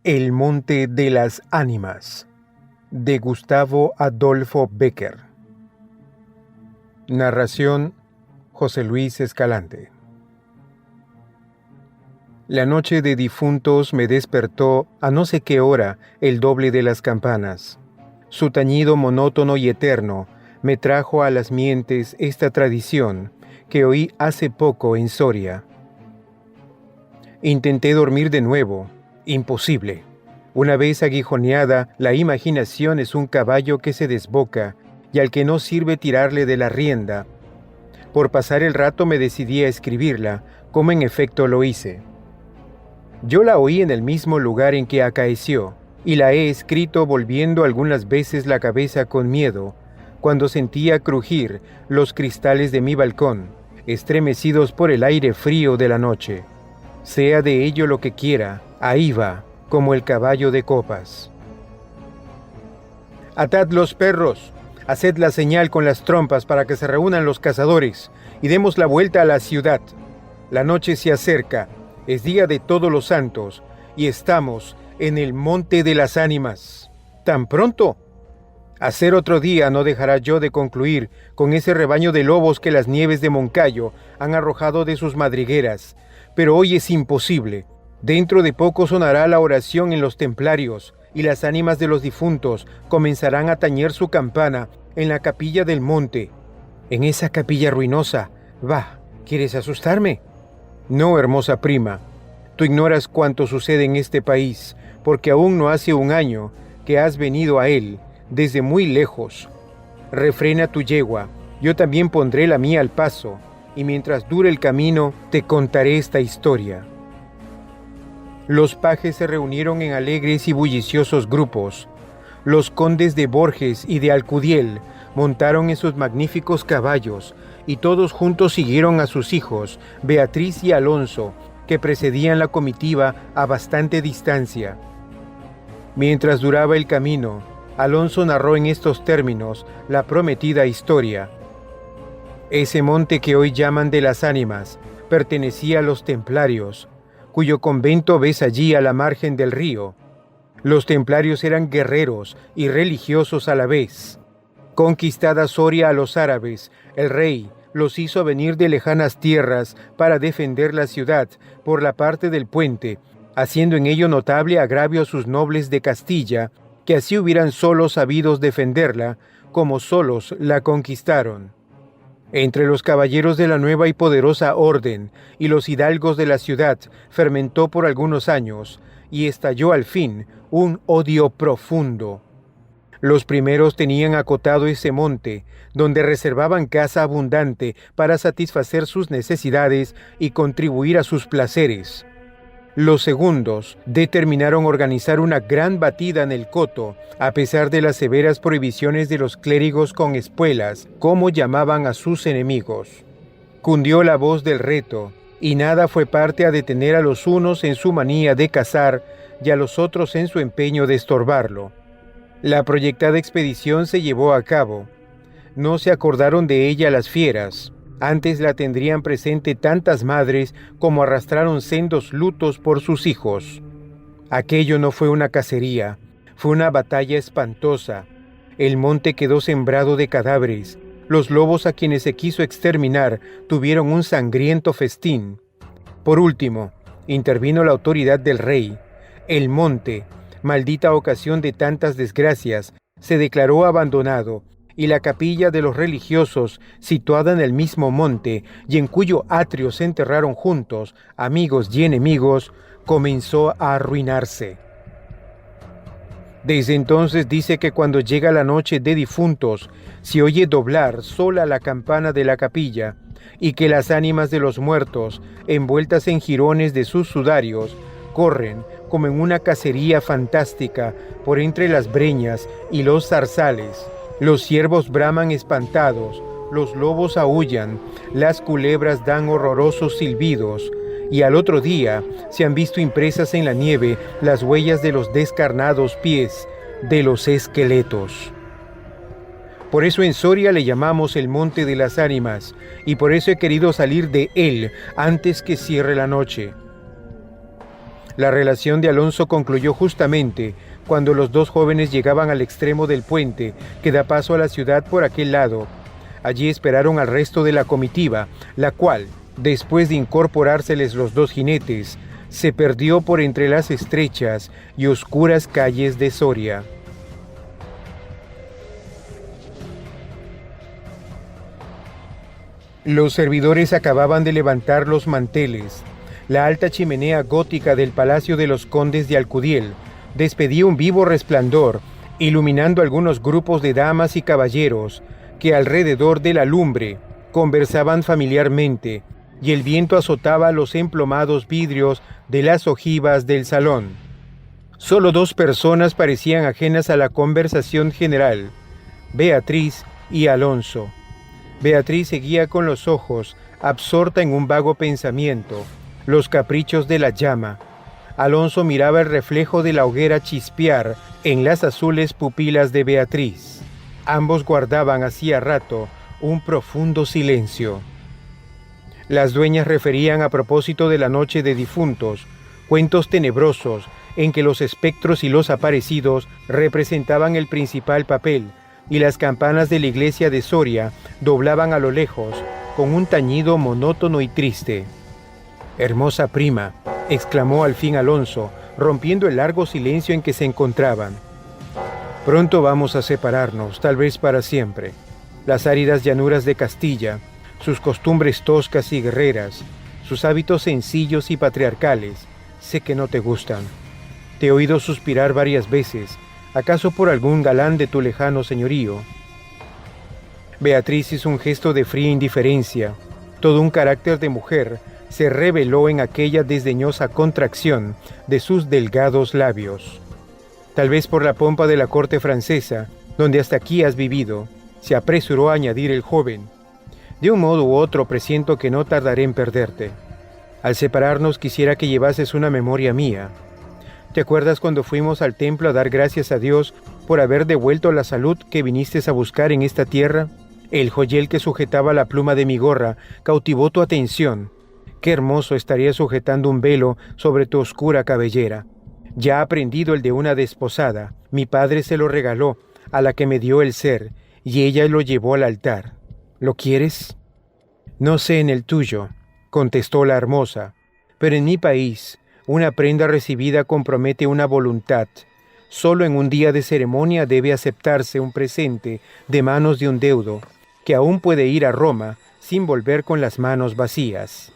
El monte de las ánimas, de Gustavo Adolfo Bécquer. Narración: José Luis Escalante. La noche de difuntos me despertó a no sé qué hora el doble de las campanas. Su tañido monótono y eterno me trajo a las mientes esta tradición que oí hace poco en Soria. Intenté dormir de nuevo. Imposible. Una vez aguijoneada, la imaginación es un caballo que se desboca y al que no sirve tirarle de la rienda. Por pasar el rato me decidí a escribirla, como en efecto lo hice. Yo la oí en el mismo lugar en que acaeció, y la he escrito volviendo algunas veces la cabeza con miedo, cuando sentía crujir los cristales de mi balcón, estremecidos por el aire frío de la noche. Sea de ello lo que quiera, ahí va, como el caballo de copas. Atad los perros, haced la señal con las trompas para que se reúnan los cazadores, y demos la vuelta a la ciudad. La noche se acerca, es día de Todos los Santos, y estamos en el monte de las ánimas. ¿Tan pronto? Hacer otro día no dejará yo de concluir con ese rebaño de lobos que las nieves de Moncayo han arrojado de sus madrigueras, pero hoy es imposible. Dentro de poco sonará la oración en los templarios, y las ánimas de los difuntos comenzarán a tañer su campana en la capilla del monte. En esa capilla ruinosa. Va, ¿quieres asustarme? No, hermosa prima. Tú ignoras cuánto sucede en este país, porque aún no hace un año que has venido a él, desde muy lejos. Refrena tu yegua, yo también pondré la mía al paso, y mientras dure el camino te contaré esta historia. Los pajes se reunieron en alegres y bulliciosos grupos. Los condes de Borges y de Alcudiel montaron en sus magníficos caballos, y todos juntos siguieron a sus hijos, Beatriz y Alonso, que precedían la comitiva a bastante distancia. Mientras duraba el camino, Alonso narró en estos términos la prometida historia. Ese monte que hoy llaman de las ánimas pertenecía a los templarios, cuyo convento ves allí a la margen del río. Los templarios eran guerreros y religiosos a la vez. Conquistada Soria a los árabes, el rey los hizo venir de lejanas tierras para defender la ciudad por la parte del puente, haciendo en ello notable agravio a sus nobles de Castilla, que así hubieran solos sabido defenderla, como solos la conquistaron. Entre los caballeros de la nueva y poderosa orden y los hidalgos de la ciudad fermentó por algunos años, y estalló al fin un odio profundo. Los primeros tenían acotado ese monte, donde reservaban caza abundante para satisfacer sus necesidades y contribuir a sus placeres. Los segundos determinaron organizar una gran batida en el coto, a pesar de las severas prohibiciones de los clérigos con espuelas, como llamaban a sus enemigos. Cundió la voz del reto, y nada fue parte a detener a los unos en su manía de cazar y a los otros en su empeño de estorbarlo. La proyectada expedición se llevó a cabo. No se acordaron de ella las fieras. Antes la tendrían presente tantas madres como arrastraron sendos lutos por sus hijos. Aquello no fue una cacería, fue una batalla espantosa. El monte quedó sembrado de cadáveres. Los lobos a quienes se quiso exterminar tuvieron un sangriento festín. Por último, intervino la autoridad del rey. El monte, maldita ocasión de tantas desgracias, se declaró abandonado, y la capilla de los religiosos, situada en el mismo monte y en cuyo atrio se enterraron juntos amigos y enemigos, comenzó a arruinarse. Desde entonces dice que cuando llega la noche de difuntos, se oye doblar sola la campana de la capilla, y que las ánimas de los muertos, envueltas en jirones de sus sudarios, corren como en una cacería fantástica por entre las breñas y los zarzales. Los ciervos braman espantados, los lobos aúllan, las culebras dan horrorosos silbidos, y al otro día se han visto impresas en la nieve las huellas de los descarnados pies de los esqueletos. Por eso en Soria le llamamos el Monte de las Ánimas, y por eso he querido salir de él antes que cierre la noche. La relación de Alonso concluyó justamente cuando los dos jóvenes llegaban al extremo del puente que da paso a la ciudad por aquel lado. Allí esperaron al resto de la comitiva, la cual, después de incorporárseles los dos jinetes, se perdió por entre las estrechas y oscuras calles de Soria. Los servidores acababan de levantar los manteles. La alta chimenea gótica del Palacio de los Condes de Alcudiel despedía un vivo resplandor, iluminando algunos grupos de damas y caballeros que alrededor de la lumbre conversaban familiarmente, y el viento azotaba los emplomados vidrios de las ojivas del salón. Solo dos personas parecían ajenas a la conversación general: Beatriz y Alonso. Beatriz seguía con los ojos, absorta en un vago pensamiento, los caprichos de la llama. Alonso miraba el reflejo de la hoguera chispear en las azules pupilas de Beatriz. Ambos guardaban hacía rato un profundo silencio. Las dueñas referían a propósito de la noche de difuntos, cuentos tenebrosos en que los espectros y los aparecidos representaban el principal papel, y las campanas de la iglesia de Soria doblaban a lo lejos con un tañido monótono y triste. «Hermosa prima», exclamó al fin Alonso, rompiendo el largo silencio en que se encontraban. «Pronto vamos a separarnos, tal vez para siempre. Las áridas llanuras de Castilla, sus costumbres toscas y guerreras, sus hábitos sencillos y patriarcales, sé que no te gustan. Te he oído suspirar varias veces, ¿acaso por algún galán de tu lejano señorío?» Beatriz hizo un gesto de fría indiferencia. Todo un carácter de mujer se reveló en aquella desdeñosa contracción de sus delgados labios. «Tal vez por la pompa de la corte francesa, donde hasta aquí has vivido», se apresuró a añadir el joven. «De un modo u otro presiento que no tardaré en perderte. Al separarnos quisiera que llevases una memoria mía. ¿Te acuerdas cuando fuimos al templo a dar gracias a Dios por haber devuelto la salud que viniste a buscar en esta tierra? El joyel que sujetaba la pluma de mi gorra cautivó tu atención. Qué hermoso estaría sujetando un velo sobre tu oscura cabellera. Ya ha prendido el de una desposada. Mi padre se lo regaló a la que me dio el ser, y ella lo llevó al altar. ¿Lo quieres?» «No sé en el tuyo», contestó la hermosa, «pero en mi país una prenda recibida compromete una voluntad. Solo en un día de ceremonia debe aceptarse un presente de manos de un deudo, que aún puede ir a Roma sin volver con las manos vacías».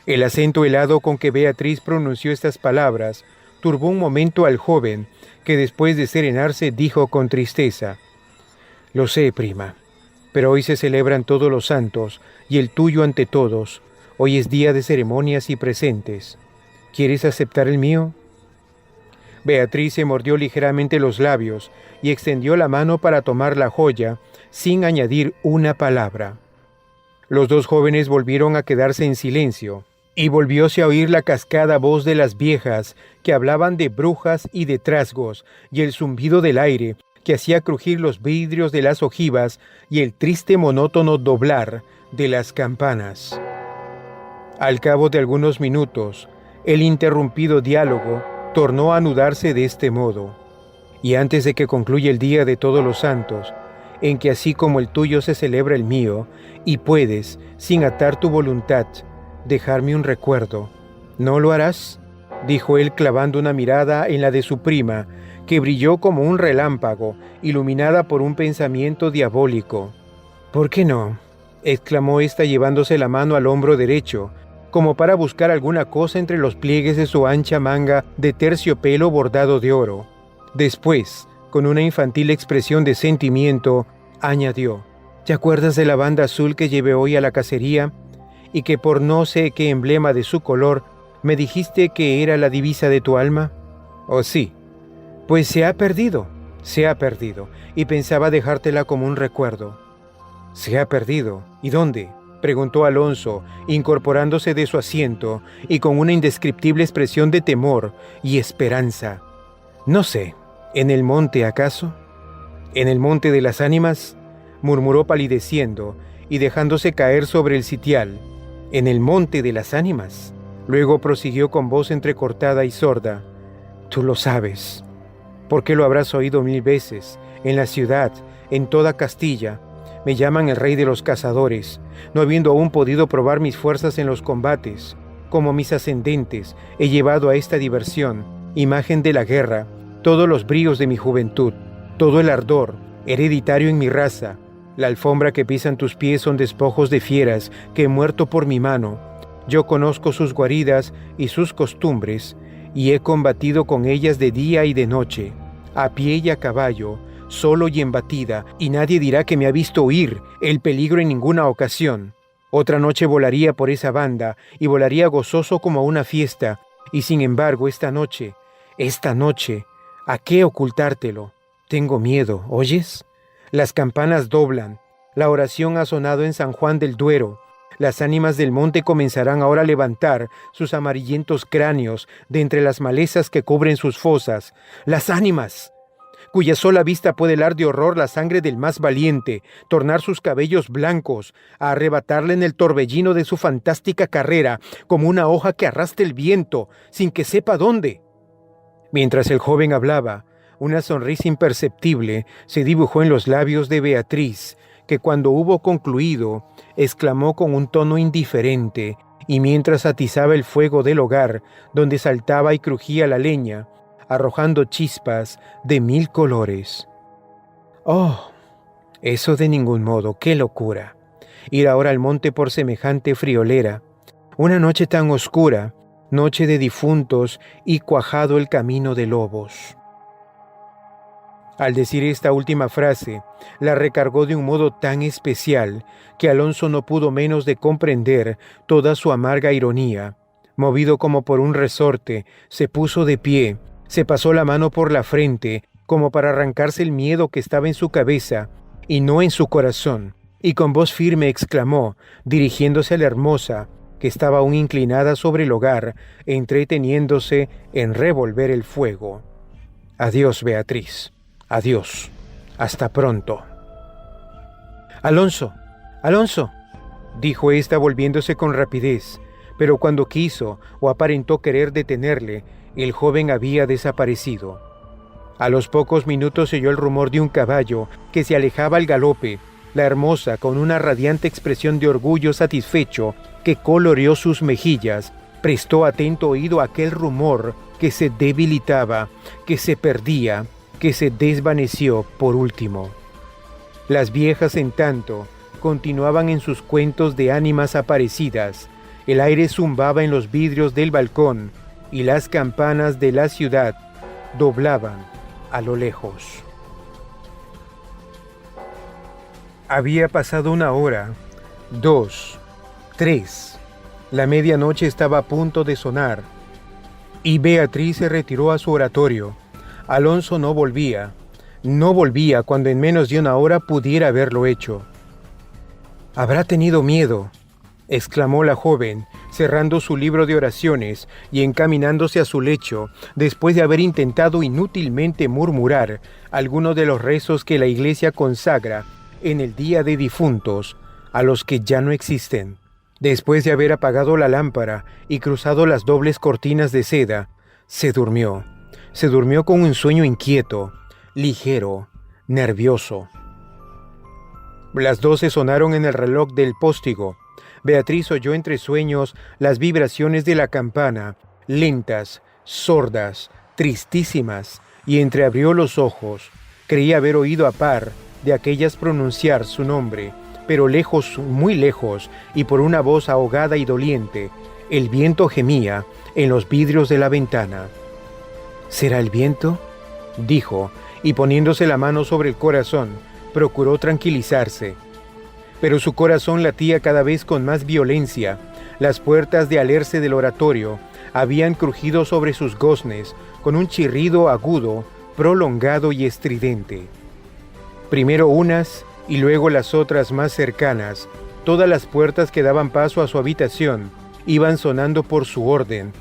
El acento helado con que Beatriz pronunció estas palabras turbó un momento al joven, que después de serenarse dijo con tristeza: «Lo sé, prima, pero hoy se celebran todos los santos, y el tuyo ante todos. Hoy es día de ceremonias y presentes. ¿Quieres aceptar el mío?» Beatriz se mordió ligeramente los labios y extendió la mano para tomar la joya, sin añadir una palabra. Los dos jóvenes volvieron a quedarse en silencio, y volvióse a oír la cascada voz de las viejas, que hablaban de brujas y de trasgos, y el zumbido del aire, que hacía crujir los vidrios de las ojivas, y el triste monótono doblar de las campanas. Al cabo de algunos minutos, el interrumpido diálogo tornó a anudarse de este modo: «Y antes de que concluya el día de todos los santos, en que así como el tuyo se celebra el mío, y puedes, sin atar tu voluntad, dejarme un recuerdo, ¿no lo harás?», dijo él clavando una mirada en la de su prima, que brilló como un relámpago, iluminada por un pensamiento diabólico. «¿Por qué no?», exclamó ésta llevándose la mano al hombro derecho, como para buscar alguna cosa entre los pliegues de su ancha manga de terciopelo bordado de oro. Después, con una infantil expresión de sentimiento, añadió: «¿Te acuerdas de la banda azul que llevé hoy a la cacería, y que por no sé qué emblema de su color me dijiste que era la divisa de tu alma?» «Oh, sí». «Pues se ha perdido, y pensaba dejártela como un recuerdo». «¿Se ha perdido? ¿Y dónde?», preguntó Alonso, incorporándose de su asiento y con una indescriptible expresión de temor y esperanza. «No sé, ¿en el monte acaso?». «¿En el monte de las ánimas?», murmuró palideciendo y dejándose caer sobre el sitial. «¿En el monte de las ánimas?», Luego prosiguió con voz entrecortada y sorda: «Tú lo sabes, porque lo habrás oído 1000 veces, en la ciudad, en toda Castilla. Me llaman el rey de los cazadores, no habiendo aún podido probar mis fuerzas en los combates. Como mis ascendentes, he llevado a esta diversión, imagen de la guerra, todos los bríos de mi juventud, todo el ardor, hereditario en mi raza. La alfombra que pisan tus pies son despojos de fieras que he muerto por mi mano. Yo conozco sus guaridas y sus costumbres, y he combatido con ellas de día y de noche, a pie y a caballo, solo y en batida, y nadie dirá que me ha visto huir el peligro en ninguna ocasión. Otra noche volaría por esa banda, y volaría gozoso como a una fiesta, y sin embargo esta noche, ¿a qué ocultártelo? Tengo miedo, ¿oyes? Las campanas doblan, la oración ha sonado en San Juan del Duero. Las ánimas del monte comenzarán ahora a levantar sus amarillentos cráneos de entre las malezas que cubren sus fosas. Las ánimas, cuya sola vista puede helar de horror la sangre del más valiente, tornar sus cabellos blancos, a arrebatarle en el torbellino de su fantástica carrera, como una hoja que arrastra el viento, sin que sepa dónde». Mientras el joven hablaba, una sonrisa imperceptible se dibujó en los labios de Beatriz, que cuando hubo concluido, exclamó con un tono indiferente, y mientras atizaba el fuego del hogar, donde saltaba y crujía la leña, arrojando chispas de 1000 colores: «Oh, eso de ningún modo, qué locura, ir ahora al monte por semejante friolera, una noche tan oscura, noche de difuntos y cuajado el camino de lobos». Al decir esta última frase, la recargó de un modo tan especial que Alonso no pudo menos de comprender toda su amarga ironía. Movido como por un resorte, se puso de pie, se pasó la mano por la frente, como para arrancarse el miedo que estaba en su cabeza y no en su corazón, y con voz firme exclamó, dirigiéndose a la hermosa, que estaba aún inclinada sobre el hogar, entreteniéndose en revolver el fuego: «Adiós, Beatriz. Adiós. Hasta pronto». «Alonso, Alonso», dijo ésta volviéndose con rapidez, pero cuando quiso o aparentó querer detenerle, el joven había desaparecido. A los pocos minutos se oyó el rumor de un caballo que se alejaba al galope. La hermosa, con una radiante expresión de orgullo satisfecho que coloreó sus mejillas, prestó atento oído a aquel rumor que se debilitaba, que se perdía, que se desvaneció por último. Las viejas, en tanto, continuaban en sus cuentos de ánimas aparecidas. El aire zumbaba en los vidrios del balcón y las campanas de la ciudad doblaban a lo lejos. Había pasado 1 hora, 2, 3. La medianoche estaba a punto de sonar, y Beatriz se retiró a su oratorio. Alonso no volvía cuando en menos de 1 hora pudiera haberlo hecho. «Habrá tenido miedo», exclamó la joven, cerrando su libro de oraciones y encaminándose a su lecho, después de haber intentado inútilmente murmurar algunos de los rezos que la Iglesia consagra en el día de difuntos, a los que ya no existen. Después de haber apagado la lámpara y cruzado las dobles cortinas de seda, se durmió. Se durmió con un sueño inquieto, ligero, nervioso. Las 12 sonaron en el reloj del póstigo. Beatriz oyó entre sueños las vibraciones de la campana, lentas, sordas, tristísimas, y entreabrió los ojos. Creía haber oído a par de aquellas pronunciar su nombre, pero lejos, muy lejos, y por una voz ahogada y doliente, el viento gemía en los vidrios de la ventana. «¿Será el viento?», dijo, y poniéndose la mano sobre el corazón, procuró tranquilizarse. Pero su corazón latía cada vez con más violencia. Las puertas de alerce del oratorio habían crujido sobre sus goznes con un chirrido agudo, prolongado y estridente. Primero unas y luego las otras más cercanas, todas las puertas que daban paso a su habitación iban sonando por su orden,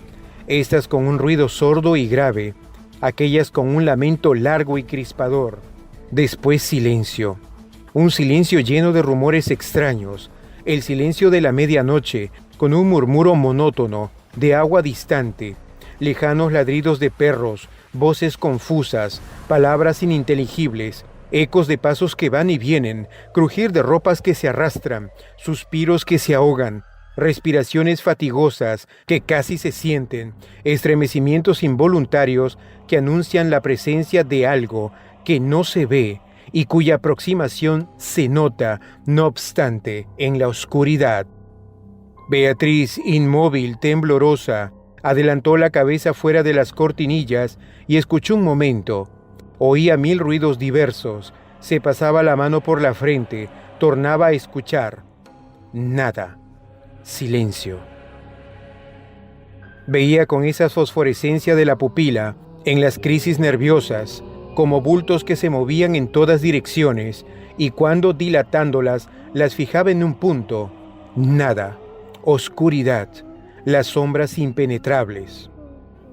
estas con un ruido sordo y grave, aquellas con un lamento largo y crispador. Después silencio, un silencio lleno de rumores extraños, el silencio de la medianoche, con un murmuro monótono, de agua distante, lejanos ladridos de perros, voces confusas, palabras ininteligibles, ecos de pasos que van y vienen, crujir de ropas que se arrastran, suspiros que se ahogan, respiraciones fatigosas que casi se sienten, estremecimientos involuntarios que anuncian la presencia de algo que no se ve y cuya aproximación se nota, no obstante, en la oscuridad. Beatriz, inmóvil, temblorosa, adelantó la cabeza fuera de las cortinillas y escuchó un momento. Oía mil ruidos diversos, se pasaba la mano por la frente, tornaba a escuchar. Nada. Silencio. Veía con esa fosforescencia de la pupila, en las crisis nerviosas, como bultos que se movían en todas direcciones, y cuando dilatándolas, las fijaba en un punto. Nada. Oscuridad. Las sombras impenetrables.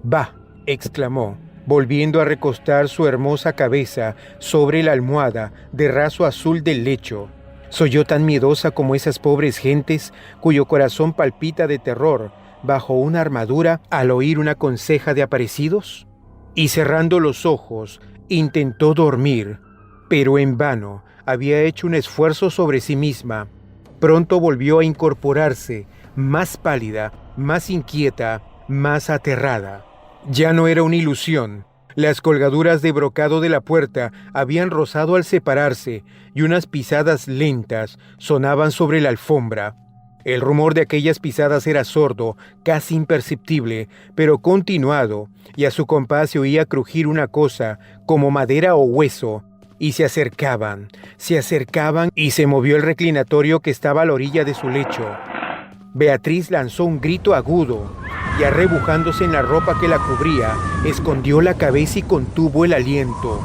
«Bah», exclamó, volviendo a recostar su hermosa cabeza sobre la almohada de raso azul del lecho. ¿Soy yo tan miedosa como esas pobres gentes cuyo corazón palpita de terror bajo una armadura al oír una conseja de aparecidos? Y cerrando los ojos, intentó dormir, pero en vano. Había hecho un esfuerzo sobre sí misma. Pronto volvió a incorporarse, más pálida, más inquieta, más aterrada. Ya no era una ilusión. Las colgaduras de brocado de la puerta habían rozado al separarse y unas pisadas lentas sonaban sobre la alfombra. El rumor de aquellas pisadas era sordo, casi imperceptible, pero continuado, y a su compás se oía crujir una cosa como madera o hueso, y se acercaban y se movió el reclinatorio que estaba a la orilla de su lecho. Beatriz lanzó un grito agudo y, arrebujándose en la ropa que la cubría, escondió la cabeza y contuvo el aliento.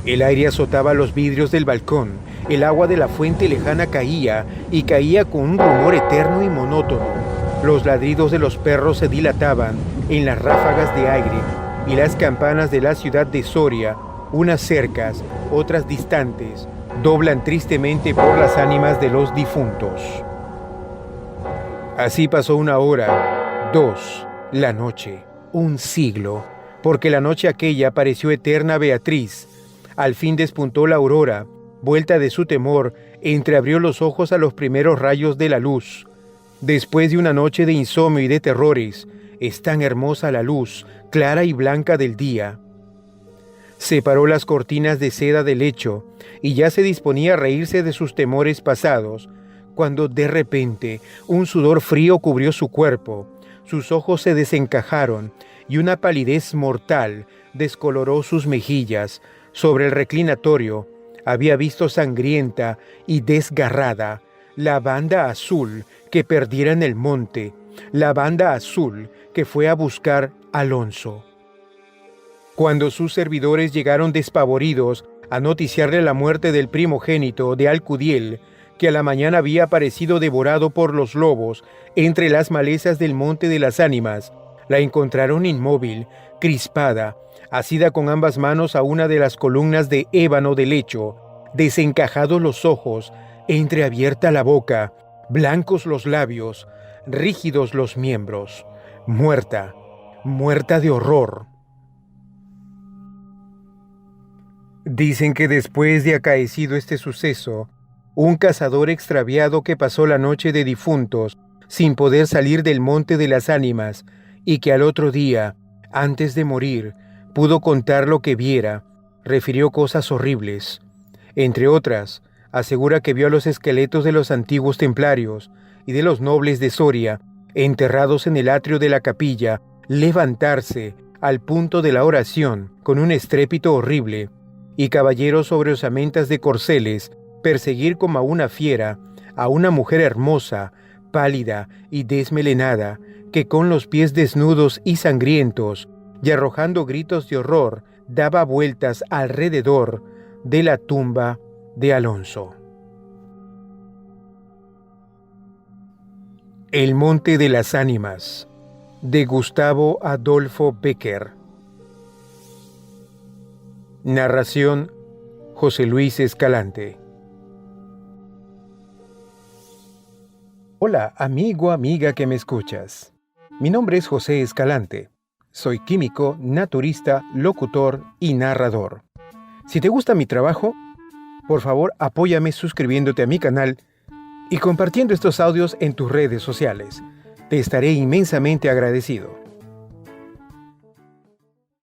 El aire azotaba los vidrios del balcón, el agua de la fuente lejana caía y caía con un rumor eterno y monótono. Los ladridos de los perros se dilataban en las ráfagas de aire y las campanas de la ciudad de Soria, unas cercas, otras distantes, doblan tristemente por las ánimas de los difuntos. Así pasó una hora, 2, la noche, un siglo, porque la noche aquella pareció eterna a Beatriz. Al fin despuntó la aurora, vuelta de su temor, entreabrió los ojos a los primeros rayos de la luz. Después de una noche de insomnio y de terrores, es tan hermosa la luz, clara y blanca del día. Separó las cortinas de seda del lecho y ya se disponía a reírse de sus temores pasados, cuando de repente un sudor frío cubrió su cuerpo, sus ojos se desencajaron y una palidez mortal descoloró sus mejillas. Sobre el reclinatorio había visto sangrienta y desgarrada la banda azul que perdiera en el monte, la banda azul que fue a buscar a Alonso. Cuando sus servidores llegaron despavoridos a noticiarle la muerte del primogénito de Alcudiel, que a la mañana había aparecido devorado por los lobos entre las malezas del Monte de las Ánimas, la encontraron inmóvil, crispada, asida con ambas manos a una de las columnas de ébano del lecho, desencajados los ojos, entreabierta la boca, blancos los labios, rígidos los miembros, muerta, muerta de horror. Dicen que después de acaecido este suceso, un cazador extraviado que pasó la noche de difuntos sin poder salir del Monte de las Ánimas y que al otro día, antes de morir, pudo contar lo que viera, refirió cosas horribles. Entre otras, asegura que vio a los esqueletos de los antiguos templarios y de los nobles de Soria, enterrados en el atrio de la capilla, levantarse al punto de la oración con un estrépito horrible, y caballeros sobre osamentas de corceles perseguir como a una fiera a una mujer hermosa, pálida y desmelenada, que con los pies desnudos y sangrientos, y arrojando gritos de horror, daba vueltas alrededor de la tumba de Alonso. El Monte de las Ánimas, de Gustavo Adolfo Bécquer. Narración: José Luis Escalante. Hola, amigo, amiga que me escuchas. Mi nombre es José Escalante. Soy químico, naturista, locutor y narrador. Si te gusta mi trabajo, por favor apóyame suscribiéndote a mi canal y compartiendo estos audios en tus redes sociales. Te estaré inmensamente agradecido.